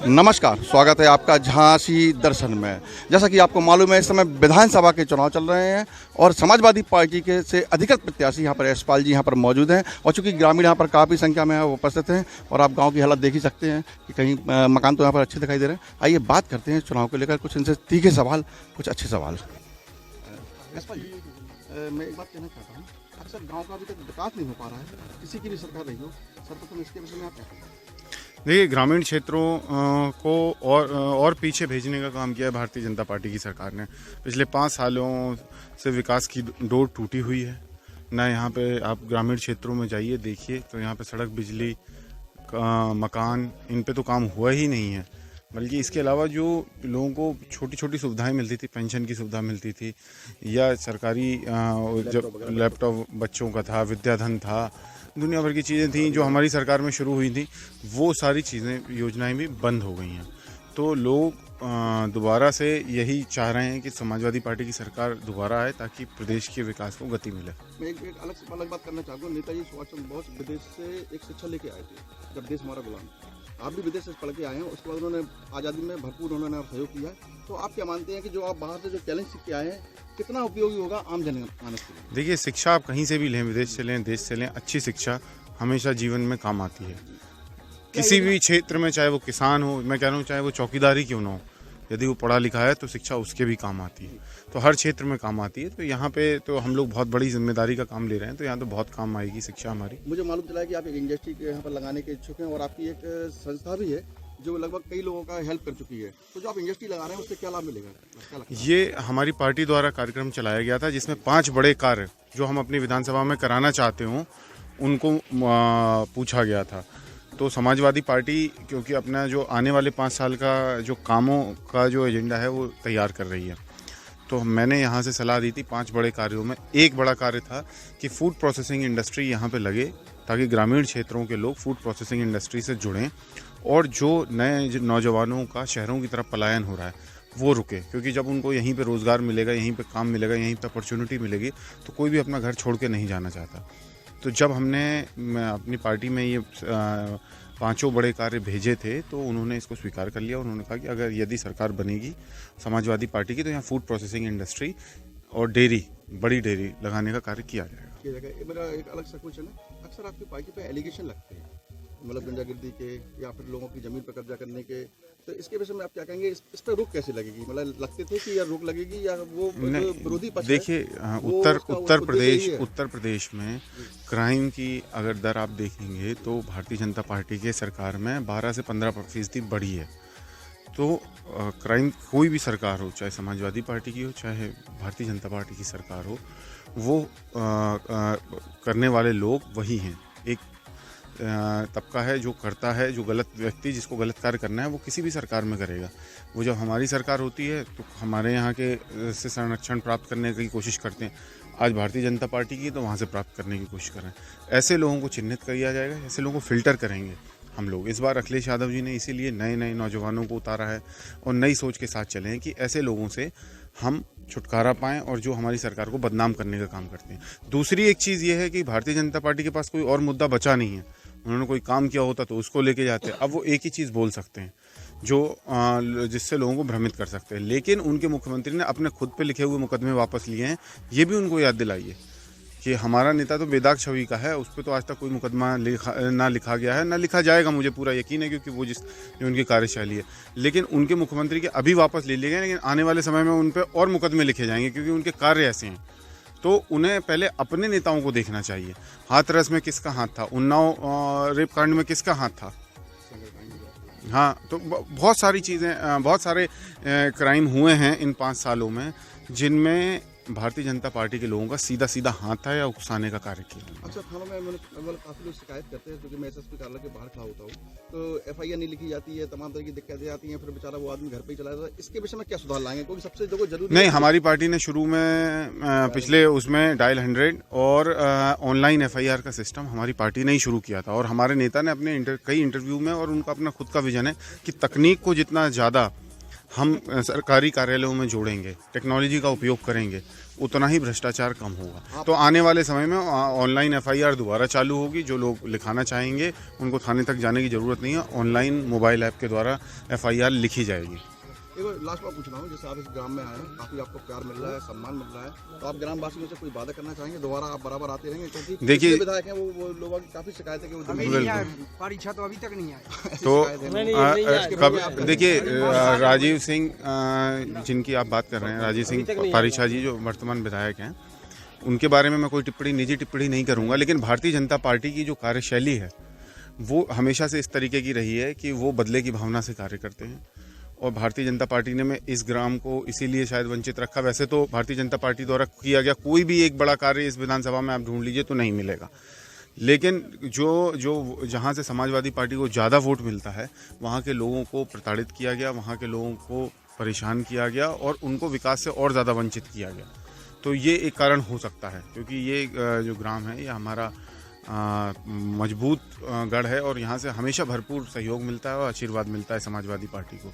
नमस्कार, स्वागत है आपका झांसी दर्शन में। जैसा कि आपको मालूम है, इस समय विधानसभा के चुनाव चल रहे हैं और समाजवादी पार्टी के से अधिकृत प्रत्याशी यहाँ पर यशपाल जी यहाँ पर मौजूद हैं। और चूंकि ग्रामीण यहाँ पर काफ़ी संख्या में है वो उपस्थित हैं और आप गांव की हालत देख ही सकते हैं कि कहीं मकान तो यहाँ पर अच्छे दिखाई दे रहे हैं। आइए बात करते हैं चुनाव को लेकर, कुछ इनसे तीखे सवाल, कुछ अच्छे सवाल। यशपाल जी, मैं एक बात कहना चाहता हूँ, अक्सर गाँव का अभी तक विकास नहीं हो पा रहा है, किसी की भी सरकार रही हो, सर्वप्रथम इसके विषय में आप क्या कहेंगे? देखिए, ग्रामीण क्षेत्रों को और पीछे भेजने का काम किया है भारतीय जनता पार्टी की सरकार ने। पिछले 5 सालों से विकास की डोर टूटी हुई है ना। यहाँ पे आप ग्रामीण क्षेत्रों में जाइए, देखिए तो यहाँ पे सड़क, बिजली, मकान, इन पे तो काम हुआ ही नहीं है। बल्कि इसके अलावा जो लोगों को छोटी छोटी सुविधाएं मिलती थी, पेंशन की सुविधा मिलती थी या सरकारी जब लैपटॉप बच्चों का था, विद्याधन था, दुनिया भर की चीज़ें थी जो हमारी सरकार में शुरू हुई थी, वो सारी चीज़ें, योजनाएं भी बंद हो गई हैं। तो लोग दोबारा से यही चाह रहे हैं कि समाजवादी पार्टी की सरकार दोबारा आए ताकि प्रदेश के विकास को गति मिले। मैं एक अलग बात करना चाहता हूँ। नेताजी सुभाष चंद्र बोस विदेश से एक शिक्षा लेके आए थे जब देश हमारा गुलाम था। आप भी विदेश से पढ़ के आए हैं, उसके बाद उन्होंने आज़ादी में भरपूर उन्होंने सहयोग किया। तो आप क्या मानते हैं कि जो आप बाहर से जो चैलेंज सीख के आए हैं, कितना उपयोगी होगा आम जनमानस के लिए? देखिए, शिक्षा आप कहीं से भी लें, विदेश से लें, देश से लें, अच्छी शिक्षा हमेशा जीवन में काम आती है। किसी भी क्षेत्र में, चाहे वो किसान हो, मैं कह रहा हूँ चाहे वो चौकीदारी क्यों ना हो, यदि वो पढ़ा लिखा है तो शिक्षा उसके भी काम आती है। तो हर क्षेत्र में काम आती है। तो यहाँ पे तो हम लोग बहुत बड़ी जिम्मेदारी का काम ले रहे हैं, तो यहाँ तो बहुत काम आएगी शिक्षा हमारी। मुझे मालूम चला है कि आप एक इंडस्ट्री के यहाँ पर लगाने के इच्छुक हैं और आपकी एक संस्था भी है जो लगभग कई लोगों का हेल्प कर चुकी है। तो जो आप इंडस्ट्री लगा रहे हैं उससे क्या लाभ मिलेगा? ये हमारी पार्टी द्वारा कार्यक्रम चलाया गया था जिसमें 5 बड़े कार्य जो हम अपनी विधानसभा में कराना चाहते हों उनको पूछा गया था। तो समाजवादी पार्टी क्योंकि अपना जो आने वाले 5 साल का जो कामों का जो एजेंडा है वो तैयार कर रही है, तो मैंने यहाँ से सलाह दी थी 5 बड़े कार्यों में। एक बड़ा कार्य था कि फूड प्रोसेसिंग इंडस्ट्री यहाँ पे लगे ताकि ग्रामीण क्षेत्रों के लोग फूड प्रोसेसिंग इंडस्ट्री से जुड़ें और जो नए नौजवानों का शहरों की तरफ पलायन हो रहा है वो रुके। क्योंकि जब उनको यहीं पे रोज़गार मिलेगा, यहीं पे काम मिलेगा, यहीं पे अपॉर्चुनिटी मिलेगी, तो कोई भी अपना घर छोड़ के नहीं जाना चाहता। तो जब हमने अपनी पार्टी में ये 5 बड़े कार्य भेजे थे तो उन्होंने इसको स्वीकार कर लिया। उन्होंने कहा कि अगर यदि सरकार बनेगी समाजवादी पार्टी की तो यहाँ फूड प्रोसेसिंग इंडस्ट्री और डेयरी, बड़ी डेयरी लगाने का कार्य किया जाएगा। मेरा एक अलग सा क्वेश्चन है, अक्सर आपकी पार्टी पे एलिगेशन लगते हैं, मतलब गुंडागर्दी के या फिर लोगों की जमीन पर कब्जा करने के, तो इसके विषय में आप क्या कहेंगे? इस पर रोक कैसे लगेगी? मतलब लगते थे कि या रोक लगेगी या वो विरोधी पक्ष? देखिए, उत्तर प्रदेश में क्राइम की अगर दर आप देखेंगे तो भारतीय जनता पार्टी के सरकार में 12 से 15% बढ़ी है। तो क्राइम कोई भी सरकार हो, चाहे समाजवादी पार्टी की हो, चाहे भारतीय जनता पार्टी की सरकार हो, वो करने वाले लोग वही हैं। एक तबका है जो करता है, जो गलत व्यक्ति जिसको गलत कार्य करना है वो किसी भी सरकार में करेगा। वो जब हमारी सरकार होती है तो हमारे यहाँ के से संरक्षण प्राप्त करने की कोशिश करते हैं। आज भारतीय जनता पार्टी की तो वहाँ से प्राप्त करने की कोशिश कर रहे हैं। ऐसे लोगों को चिन्हित किया जाएगा, ऐसे लोगों को फिल्टर करेंगे हम लोग। इस बार अखिलेश यादव जी ने इसीलिए नए नौजवानों को उतारा है और नई सोच के साथ चले हैं कि ऐसे लोगों से हम छुटकारा पाएं और जो हमारी सरकार को बदनाम करने का काम करते हैं। दूसरी एक चीज़ ये है कि भारतीय जनता पार्टी के पास कोई और मुद्दा बचा नहीं है। उन्होंने कोई काम किया होता तो उसको लेके जाते। अब वो एक ही चीज़ बोल सकते हैं जो जिससे लोगों को भ्रमित कर सकते हैं। लेकिन उनके मुख्यमंत्री ने अपने खुद पे लिखे हुए मुकदमे वापस लिए हैं। ये भी उनको याद दिलाइए कि हमारा नेता तो बेदाग छवि का है, उस पर तो आज तक कोई मुकदमा ना लिखा गया है, ना लिखा जाएगा, मुझे पूरा यकीन है, क्योंकि वो जो उनकी कार्यशैली है। लेकिन उनके मुख्यमंत्री के अभी वापस ले लिए गए, लेकिन आने वाले समय में उन पर और मुकदमे लिखे जाएंगे क्योंकि उनके कार्य ऐसे हैं। तो उन्हें पहले अपने नेताओं को देखना चाहिए। हाथरस में किसका हाथ था? उन्नाव रेप कांड में किसका हाथ था? हाँ, तो बहुत सारी चीज़ें, बहुत सारे क्राइम हुए हैं इन 5 सालों में जिनमें भारतीय जनता पार्टी के लोगों का सीधा हाथ था या उकसाने का कार्य किया। अच्छा, थानों में मतलब काफ़ी लोग शिकायत करते हैं, क्योंकि मैं एसएसपी कार्यालय के बाहर खड़ा होता हूँ, तो एफआईआर नहीं लिखी जाती है, तमाम तरह की दिक्कतें आती हैं, फिर बेचारा वो आदमी घर पे ही चला जाता है। इसके विषय में क्या सुधार लाएंगे? क्योंकि सबसे जो जरूरी नहीं, हमारी पार्टी ने शुरू में पिछले उसमें डायल 100 और ऑनलाइन एफआईआर का सिस्टम हमारी पार्टी ने ही शुरू किया था। और हमारे नेता ने अपने कई इंटरव्यू में, और उनका अपना खुद का विजन है कि तकनीक को जितना ज़्यादा हम सरकारी कार्यालयों में जोड़ेंगे, टेक्नोलॉजी का उपयोग करेंगे, उतना ही भ्रष्टाचार कम होगा। तो आने वाले समय में ऑनलाइन FIR दोबारा चालू होगी। जो लोग लिखाना चाहेंगे उनको थाने तक जाने की ज़रूरत नहीं है, ऑनलाइन मोबाइल ऐप के द्वारा FIR लिखी जाएगी। एक लास्ट बात पूछ रहा हूँ, जैसे आप इस ग्राम में आए हैं, काफी आपको प्यार मिल रहा है, सम्मान मिल रहा है, तो आप ग्राम वासियों से कोई वादा करना चाहेंगे? दोबारा आप बराबर आते रहेंगे? क्योंकि देखिए, विधायक हैं वो लोगों की काफी शिकायत है कि वो परीक्षा तो अभी तक नहीं आई। तो कब देखिए, राजीव सिंह जिनकी आप बात कर रहे हैं, राजीव सिंह पारीछा जी जो वर्तमान विधायक हैं, उनके बारे में मैं कोई निजी टिप्पणी नहीं करूंगा। लेकिन भारतीय जनता पार्टी की जो कार्यशैली है वो हमेशा से इस तरीके की रही है कि वो बदले की भावना से कार्य करते हैं। और भारतीय जनता पार्टी ने में इस ग्राम को इसीलिए शायद वंचित रखा। वैसे तो भारतीय जनता पार्टी द्वारा किया गया कोई भी एक बड़ा कार्य इस विधानसभा में आप ढूंढ लीजिए तो नहीं मिलेगा। लेकिन जो जहाँ से समाजवादी पार्टी को ज़्यादा वोट मिलता है वहाँ के लोगों को प्रताड़ित किया गया, वहाँ के लोगों को परेशान किया गया और उनको विकास से और ज़्यादा वंचित किया गया। तो ये एक कारण हो सकता है, क्योंकि ये जो ग्राम है ये हमारा मजबूत गढ़ है और यहाँ से हमेशा भरपूर सहयोग मिलता है और आशीर्वाद मिलता है समाजवादी पार्टी को।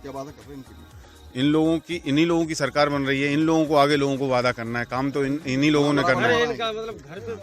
क्या वादा कर रहे हैं इनके लिए? इन्हीं लोगों की सरकार बन रही है, इन लोगों को आगे लोगों को वादा करना है, काम तो इन्हीं लोगों ने करना है। मतलब घर पे